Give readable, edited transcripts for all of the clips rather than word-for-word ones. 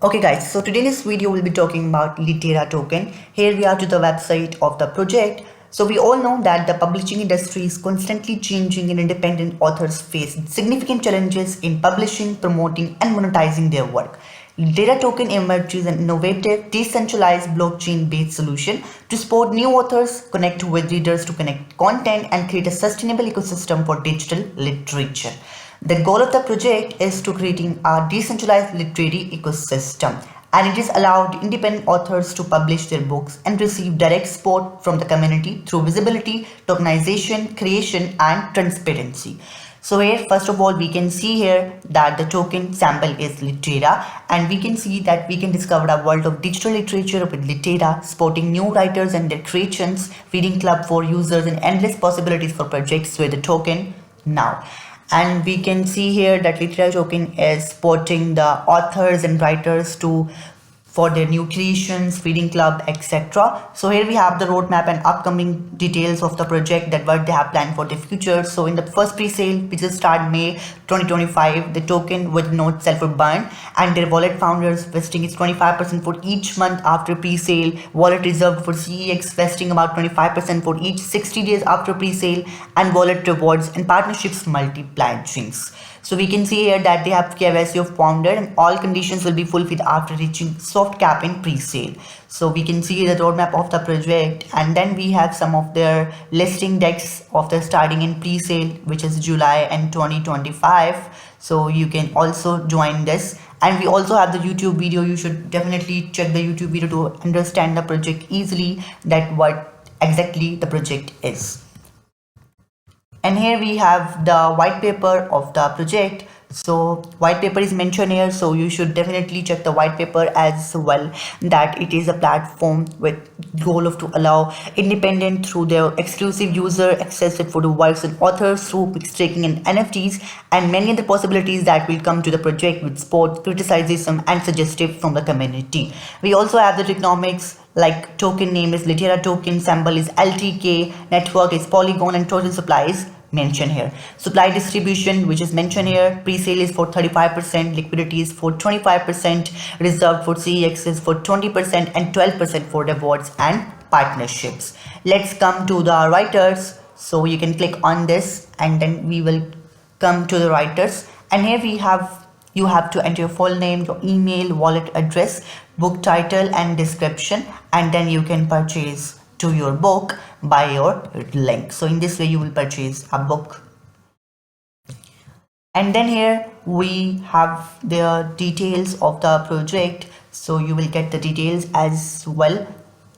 Okay guys, so today in this video we'll be talking about Litera token. Here we are to the website of the project. So we all know that the publishing industry is constantly changing and independent authors face significant challenges in publishing, promoting and monetizing their work. Litera token emerges an innovative, decentralized blockchain-based solution to support new authors, connect with readers to connect content and create a sustainable ecosystem for digital literature. The goal of the project is to creating a decentralized literary ecosystem, and it is allowed independent authors to publish their books and receive direct support from the community through visibility, tokenization, creation and transparency. So here first of all we can see here that the token sample is Litera, and we can see that we can discover a world of digital literature with Litera, supporting new writers and their creations, reading club for users and endless possibilities for projects with the token now. And we can see here that Litera token is supporting the authors and writers to for their new creations, reading club, etc. So here we have the roadmap and upcoming details of the project, that what they have planned for the future. So in the first pre-sale, which will start May 2025, the token with not sell for burn, and their wallet founders vesting is 25% for each month after pre-sale. Wallet reserved for CEX vesting about 25% for each 60 days after pre-sale, and wallet rewards and partnerships multiplied drinks. So we can see here that they have KYC of founder and all conditions will be fulfilled after reaching soft cap in pre-sale. So we can see the roadmap of the project, and then we have some of their listing decks of the starting in pre-sale, which is July and 2025. So you can also join this, and we also have the YouTube video. You should definitely check the YouTube video to understand the project easily, that what exactly the project is. And here we have the white paper of the project. So white paper is mentioned here, so you should definitely check the white paper as well, that it is a platform with goal of to allow independent through their exclusive user access it for the works and authors through staking and NFTs, and many other possibilities that will come to the project with support, criticism and suggestive from the community. We also have the economics, like token name is Litera token, symbol is LTK, network is Polygon, and total supply is mentioned here. Supply distribution, which is mentioned here, pre-sale is for 35%, liquidity is for 25%, reserved for CEX is for 20%, and 12% for rewards and partnerships. Let's come to the writers. So you can click on this and then we will come to the writers, and here we have, you have to enter your full name, your email, wallet address, book title and description, and then you can purchase to your book by your link. So in this way you will purchase a book. And then here we have the details of the project, so you will get the details as well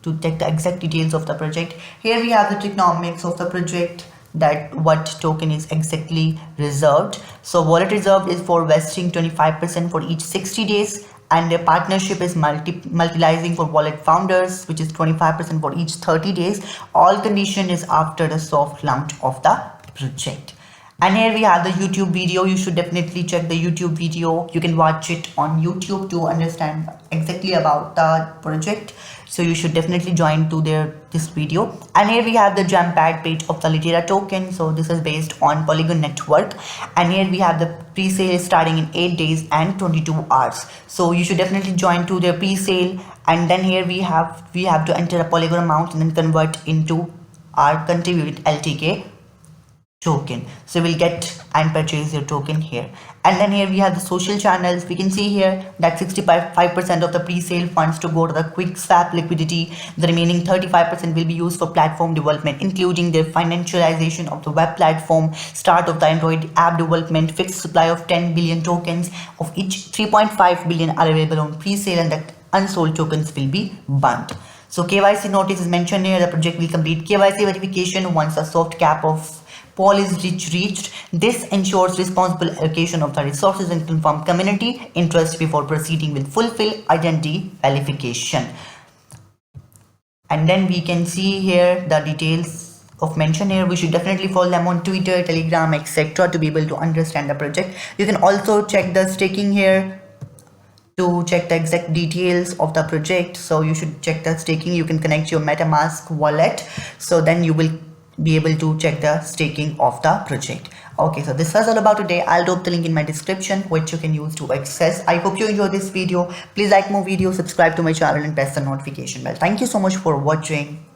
to take the exact details of the project. Here we have the economics of the project, that what token is exactly reserved. So wallet reserved is for vesting 25% for each 60 days, and their partnership is multilizing for wallet founders, which is 25% for each 30 days. All condition is after the soft launch of the project. And here we have the YouTube video. You should definitely check the YouTube video. You can watch it on YouTube to understand exactly about the project. So you should definitely join to this video. And here we have the jam-packed page of the Litera token. So this is based on Polygon network, and here we have the pre-sale starting in 8 days and 22 hours. So you should definitely join to their pre-sale, and then here we have to enter a Polygon amount and then convert into our contributed LTK token. So we'll get and purchase your token here. And then here we have the social channels. We can see here that 65% of the pre-sale funds to go to the quick swap liquidity. The remaining 35% will be used for platform development, including the financialization of the web platform, start of the Android app development, fixed supply of 10 billion tokens, of each 3.5 billion are available on pre-sale, and that unsold tokens will be burned. So KYC notice is mentioned here. The project will complete KYC verification once a soft cap of Paul is reached. This ensures responsible allocation of the resources and confirm community interest before proceeding with fulfill identity verification. And then we can see here the details of mention here. We should definitely follow them on Twitter, Telegram, etc. to be able to understand the project. You can also check the staking here to check the exact details of the project. So you should check the staking. You can connect your MetaMask wallet, so then you will be able to check the staking of the project. Okay, so this was all about today. I'll drop the link in my description which you can use to access. I hope you enjoyed this video. Please like more videos, subscribe to my channel and press the notification bell. Thank you so much for watching.